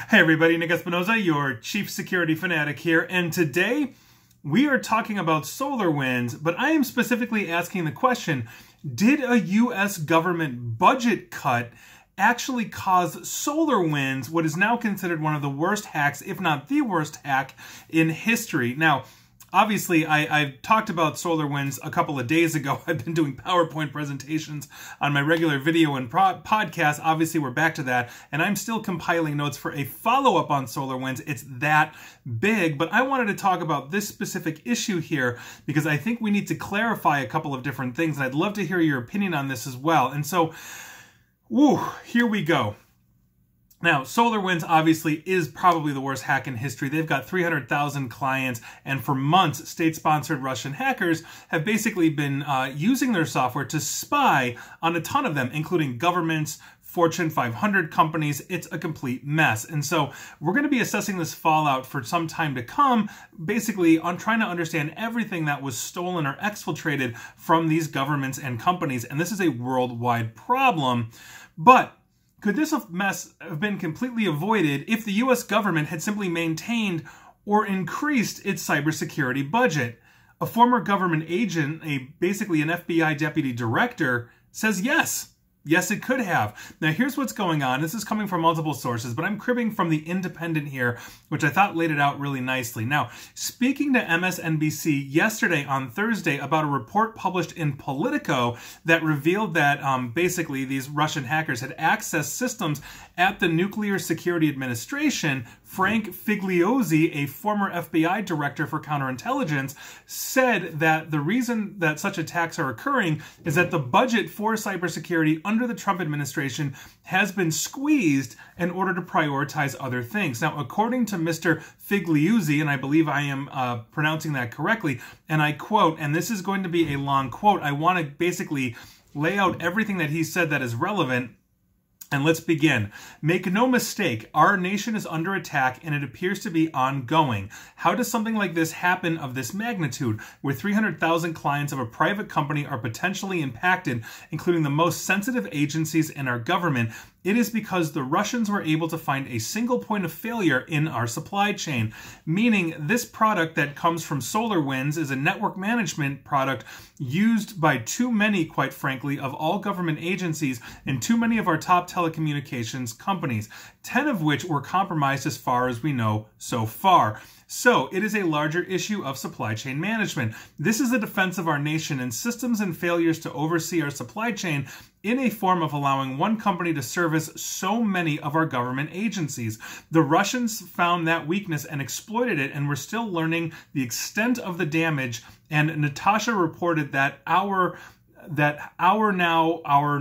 Hey everybody, Nick Espinoza, your Chief Security Fanatic here, and today we are talking about SolarWinds, but I am specifically asking the question, did a US government budget cut actually cause SolarWinds what is now considered one of the worst hacks, if not the worst hack, in history? Now, obviously, I've talked about SolarWinds a couple of days ago. I've been doing PowerPoint presentations on my regular video and podcast. Obviously, we're back to that, and I'm still compiling notes for a follow-up on SolarWinds. It's that big, but I wanted to talk about this specific issue here because I think we need to clarify a couple of different things, and I'd love to hear your opinion on this as well. And so, here we go. Now, SolarWinds obviously is probably the worst hack in history. They've got 300,000 clients, and for months, state-sponsored Russian hackers have basically been using their software to spy on a ton of them, including governments, Fortune 500 companies. It's a complete mess. And so we're going to be assessing this fallout for some time to come, basically on trying to understand everything that was stolen or exfiltrated from these governments and companies. And this is a worldwide problem. But could this mess have been completely avoided if the US government had simply maintained or increased its cybersecurity budget? A former government agent, basically an FBI deputy director, says yes. Yes, it could have. Now, here's what's going on. This is coming from multiple sources, but I'm cribbing from The Independent here, which I thought laid it out really nicely. Now, speaking to MSNBC yesterday on Thursday about a report published in Politico that revealed that basically these Russian hackers had accessed systems at the Nuclear Security Administration, Frank Figliozzi, a former FBI director for counterintelligence, said that the reason that such attacks are occurring is that the budget for cybersecurity under the Trump administration has been squeezed in order to prioritize other things. Now, according to Mr. Figliozzi, and I believe I am pronouncing that correctly, and I quote, and this is going to be a long quote, I want to basically lay out everything that he said that is relevant. And let's begin. Make no mistake, our nation is under attack and it appears to be ongoing. How does something like this happen of this magnitude, where 300,000 clients of a private company are potentially impacted, including the most sensitive agencies in our government? It is because the Russians were able to find a single point of failure in our supply chain, meaning this product that comes from SolarWinds is a network management product used by too many, quite frankly, of all government agencies and too many of our top telecommunications companies, 10 of which were compromised as far as we know so far. So, it is a larger issue of supply chain management. This is the defense of our nation, and systems and failures to oversee our supply chain in a form of allowing one company to service so many of our government agencies. The Russians found that weakness and exploited it, and we're still learning the extent of the damage. And Natasha reported that our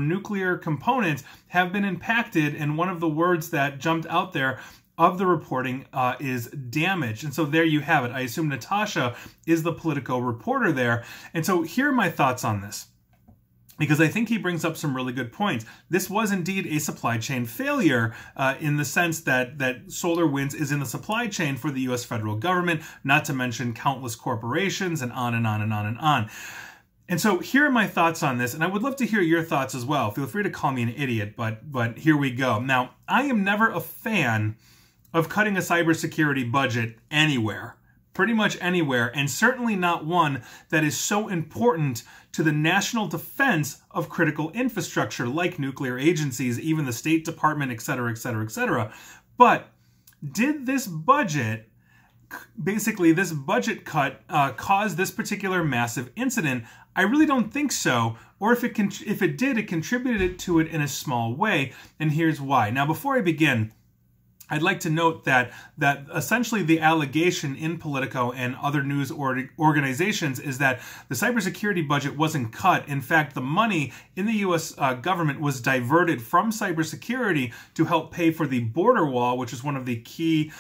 nuclear components have been impacted, and one of the words that jumped out there of the reporting is damage. And so there you have it. I assume Natasha is the Politico reporter there. And so here are my thoughts on this, because I think he brings up some really good points. This was indeed a supply chain failure in the sense that SolarWinds is in the supply chain for the US federal government, not to mention countless corporations and on and on and on and on. And so here are my thoughts on this, and I would love to hear your thoughts as well. Feel free to call me an idiot, but here we go. Now, I am never a fan of cutting a cybersecurity budget anywhere, pretty much anywhere, and certainly not one that is so important to the national defense of critical infrastructure like nuclear agencies, even the State Department, etc., etc., etc. But did this budget, basically this budget cut, cause this particular massive incident? I really don't think so, or if it did, it contributed to it in a small way, and here's why. Now, before I begin, I'd like to note that essentially the allegation in Politico and other news organizations is that the cybersecurity budget wasn't cut. In fact, the money in the U.S. Government was diverted from cybersecurity to help pay for the border wall, which is one of the key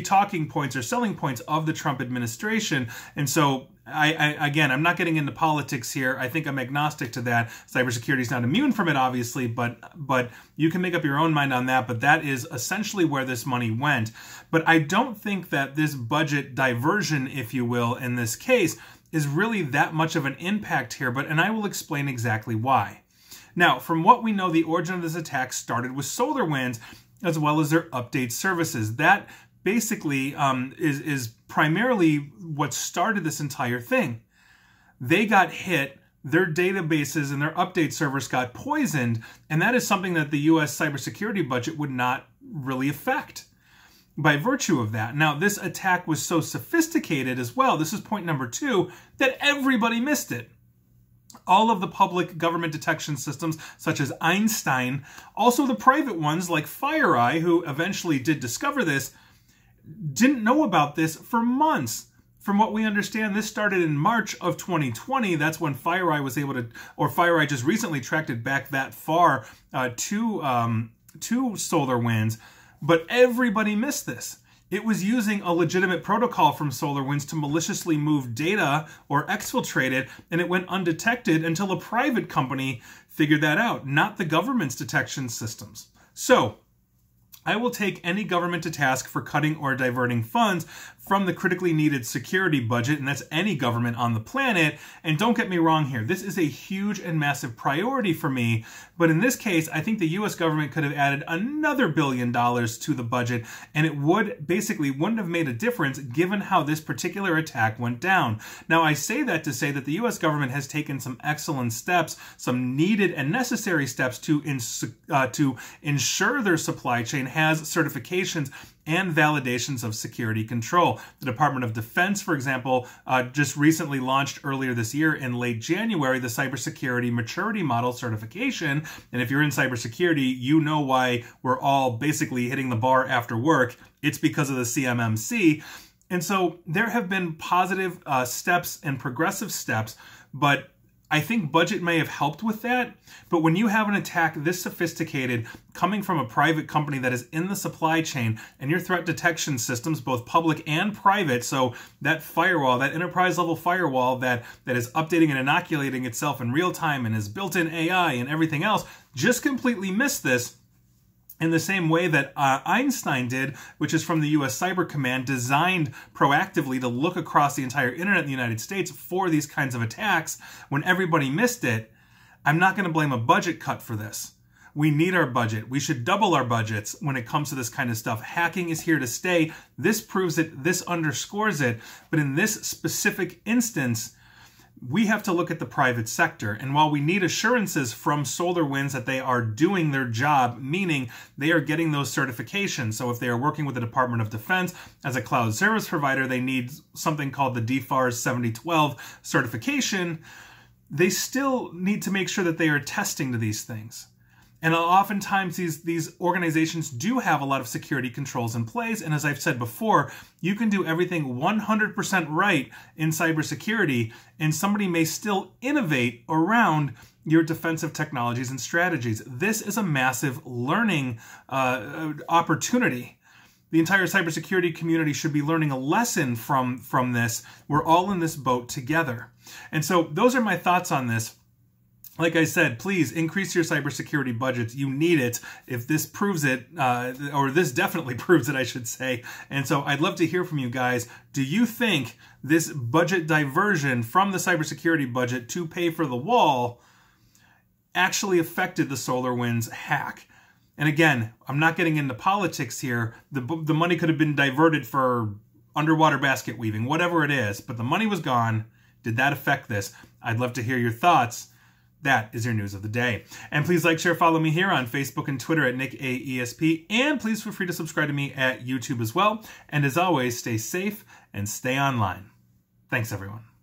talking points or selling points of the Trump administration. And so again, I'm not getting into politics here. I think I'm agnostic to that. Cybersecurity is not immune from it, obviously, but you can make up your own mind on that. But that is essentially where this money went. But I don't think that this budget diversion, if you will, in this case, is really that much of an impact here. And I will explain exactly why. Now, from what we know, the origin of this attack started with SolarWinds, as well as their update services. That basically is primarily what started this entire thing. They got hit, their databases and their update servers got poisoned, and that is something that the US cybersecurity budget would not really affect by virtue of that. Now, this attack was so sophisticated as well, this is point number 2, that everybody missed it. All of the public government detection systems, such as Einstein, also the private ones like FireEye, who eventually did discover this, didn't know about this for months. From what we understand, this started in March of 2020. That's when FireEye was able to, or FireEye just recently tracked it back that far to SolarWinds. But everybody missed this. It was using a legitimate protocol from SolarWinds to maliciously move data or exfiltrate it, and it went undetected until a private company figured that out, not the government's detection systems. So, I will take any government to task for cutting or diverting funds from the critically needed security budget, and that's any government on the planet. And don't get me wrong here, this is a huge and massive priority for me, but in this case, I think the US government could have added another $1 billion to the budget, and it wouldn't have made a difference given how this particular attack went down. Now, I say that to say that the US government has taken some excellent steps, some needed and necessary steps to ensure their supply chain has certifications and validations of security control. The Department of Defense, for example, just recently launched earlier this year in late January the Cybersecurity Maturity Model certification. And if you're in cybersecurity, you know why we're all basically hitting the bar after work. It's because of the CMMC. And so there have been positive steps and progressive steps, but I think budget may have helped with that, but when you have an attack this sophisticated coming from a private company that is in the supply chain and your threat detection systems, both public and private, so that firewall, that enterprise level firewall that is updating and inoculating itself in real time and has built-in AI and everything else, just completely missed this. In the same way that Einstein did, which is from the US Cyber Command, designed proactively to look across the entire internet in the United States for these kinds of attacks, when everybody missed it, I'm not going to blame a budget cut for this. We need our budget. We should double our budgets when it comes to this kind of stuff. Hacking is here to stay. This proves it. This underscores it. But in this specific instance, we have to look at the private sector. And while we need assurances from SolarWinds that they are doing their job, meaning they are getting those certifications. So if they are working with the Department of Defense as a cloud service provider, they need something called the DFARS 7012 certification. They still need to make sure that they are testing to these things. And oftentimes these organizations do have a lot of security controls in place. And as I've said before, you can do everything 100% right in cybersecurity, and somebody may still innovate around your defensive technologies and strategies. This is a massive learning opportunity. The entire cybersecurity community should be learning a lesson from this. We're all in this boat together. And so those are my thoughts on this. Like I said, please increase your cybersecurity budgets. You need it. If this proves it, or this definitely proves it, I should say. And so I'd love to hear from you guys. Do you think this budget diversion from the cybersecurity budget to pay for the wall actually affected the SolarWinds hack? And again, I'm not getting into politics here. The money could have been diverted for underwater basket weaving, whatever it is, but the money was gone. Did that affect this? I'd love to hear your thoughts. That is your news of the day. And please like, share, follow me here on Facebook and Twitter at NickAESP. And please feel free to subscribe to me at YouTube as well. And as always, stay safe and stay online. Thanks, everyone.